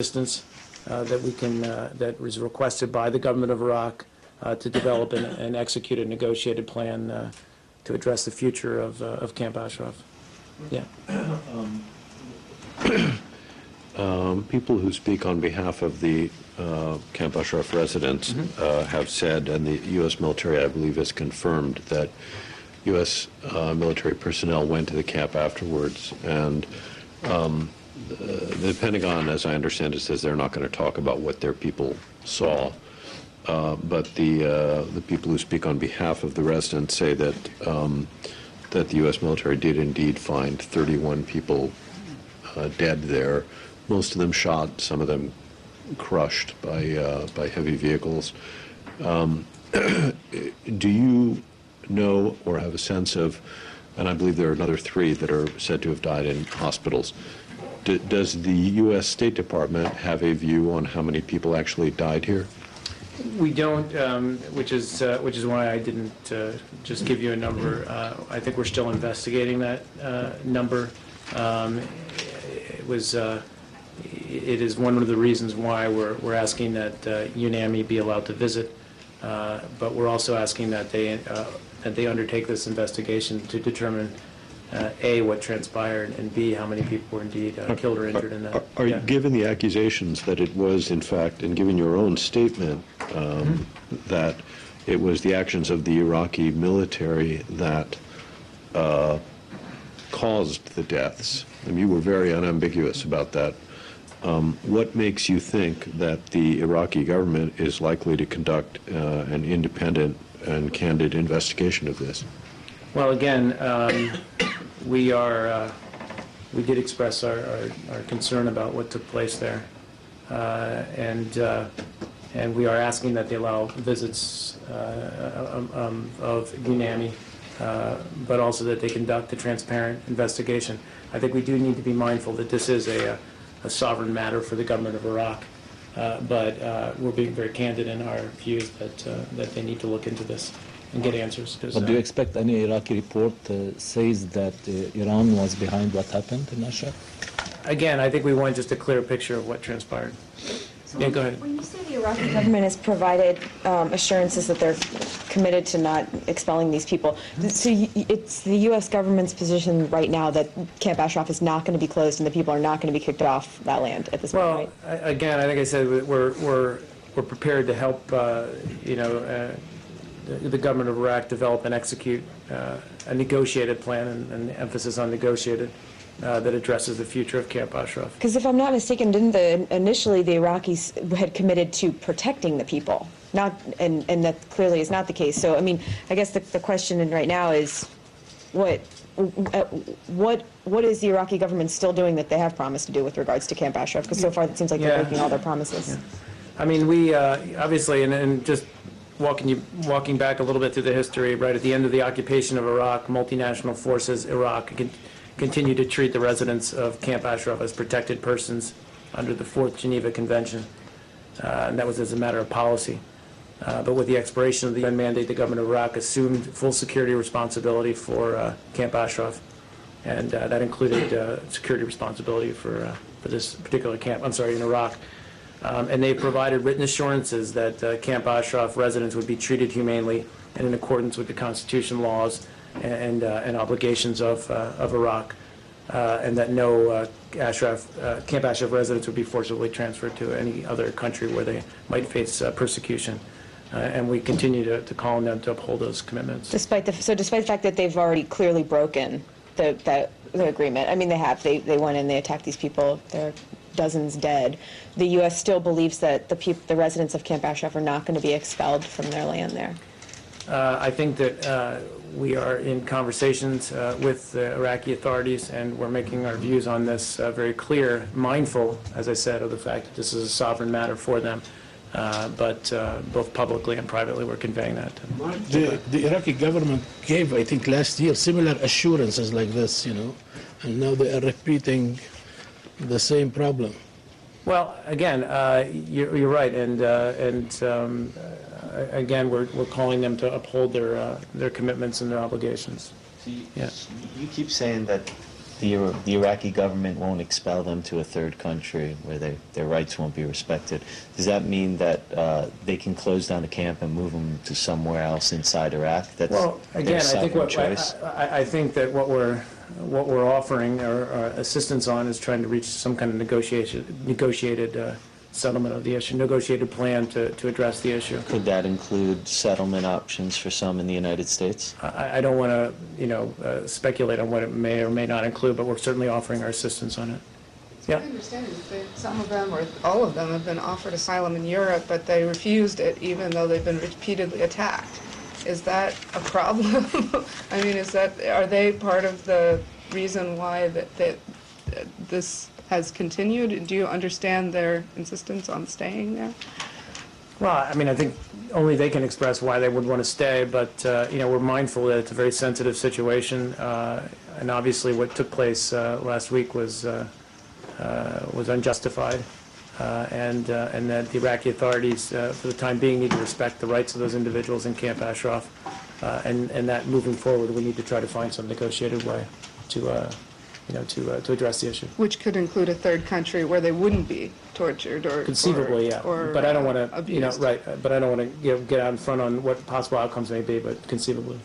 assistance that was requested by the government of Iraq to develop and execute a negotiated plan to address the future of Camp Ashraf. Yeah. People who speak on behalf of the Camp Ashraf residents have said, and the U.S. military, I believe, has confirmed that U.S. military personnel went to the camp afterwards, and the Pentagon, as I understand it, says they're not going to talk about what their people saw, but the people who speak on behalf of the residents say that that the U.S. military did indeed find 31 people dead there, most of them shot, some of them crushed by heavy vehicles. Do you know or have a sense of, and I believe there are another 3 that are said to have died in hospitals, does the U.S. State Department have a view on how many people actually died here? We don't, which is why I didn't just give you a number. I think we're still investigating that number. It is one of the reasons why we're asking that UNAMI be allowed to visit, but we're also asking that they undertake this investigation to determine A, what transpired, and B, how many people were indeed killed or injured in that. Are you, given the accusations that it was, in fact, and given your own statement, that it was the actions of the Iraqi military that caused the deaths? I mean, you were very unambiguous about that. What makes you think that the Iraqi government is likely to conduct an independent and candid investigation of this? Well, again, we did express our concern about what took place there, and we are asking that they allow visits of UNAMI, but also that they conduct a transparent investigation. I think we do need to be mindful that this is a sovereign matter for the government of Iraq, but we're being very candid in our views that they need to look into this and get answers. But do you expect any Iraqi report says that Iran was behind what happened in Ashraf? Again, I think we want just a clear picture of what transpired. So yeah, go ahead. When you say the Iraqi government has provided assurances that they're committed to not expelling these people, so it's the U.S. government's position right now that Camp Ashraf is not going to be closed and the people are not going to be kicked off that land at this point, right? Well, again, I think I said we're prepared to help, the government of Iraq develop and execute a negotiated plan, and emphasis on negotiated, that addresses the future of Camp Ashraf. Because if I'm not mistaken, initially the Iraqis had committed to protecting the people, and that clearly is not the case. So, I mean, I guess the question right now is, what is the Iraqi government still doing that they have promised to do with regards to Camp Ashraf? Because so far it seems like they're breaking all their promises. Yeah. I mean, we obviously, and just walking back a little bit through the history, right at the end of the occupation of Iraq, multinational forces, Iraq, continue to treat the residents of Camp Ashraf as protected persons under the 4th Geneva Convention, and that was as a matter of policy. But with the expiration of the UN mandate, the government of Iraq assumed full security responsibility for Camp Ashraf, and that included security responsibility for this particular camp, in Iraq. And they provided written assurances that Camp Ashraf residents would be treated humanely and in accordance with the Constitution, laws, and obligations of Iraq, and that no Camp Ashraf residents would be forcibly transferred to any other country where they might face persecution. And we continue to call on them to uphold those commitments. Despite the fact that they've already clearly broken the agreement, I mean, they went in, they attacked these people, there are dozens dead. The U.S. still believes that the residents of Camp Ashraf are not going to be expelled from their land there. I think that we are in conversations with the Iraqi authorities, and we're making our views on this very clear, mindful, as I said, of the fact that this is a sovereign matter for them, but both publicly and privately we're conveying that. The Iraqi government gave, I think, last year similar assurances like this, and now they are repeating the same problem. Well, again, you're right, and again, we're calling them to uphold their commitments and their obligations. So you keep saying that the Iraqi government won't expel them to a third country where their rights won't be respected. Does that mean that they can close down the camp and move them to somewhere else inside Iraq? That's Well, their again, I think sovereign choice. I think that what we're offering or assistance on is trying to reach some kind of negotiated settlement of the issue, negotiated plan to address the issue. Could that include settlement options for some in the United States? I don't want to, speculate on what it may or may not include, but we're certainly offering our assistance on it. My Yeah. understanding is that some of them, or all of them, have been offered asylum in Europe, but they refused it even though they've been repeatedly attacked. Is that a problem? I mean, are they part of the reason why that this has continued? Do you understand their insistence on staying there? Well, I mean, I think only they can express why they would want to stay, but, we're mindful that it's a very sensitive situation, and obviously what took place last week was unjustified, and that the Iraqi authorities, for the time being, need to respect the rights of those individuals in Camp Ashraf, and that moving forward, we need to try to find some negotiated way to address the issue. Which could include a third country where they wouldn't be tortured or Conceivably, yeah. or, But I don't want to, abused. right, but I don't want to get out in front on what possible outcomes may be, but conceivably.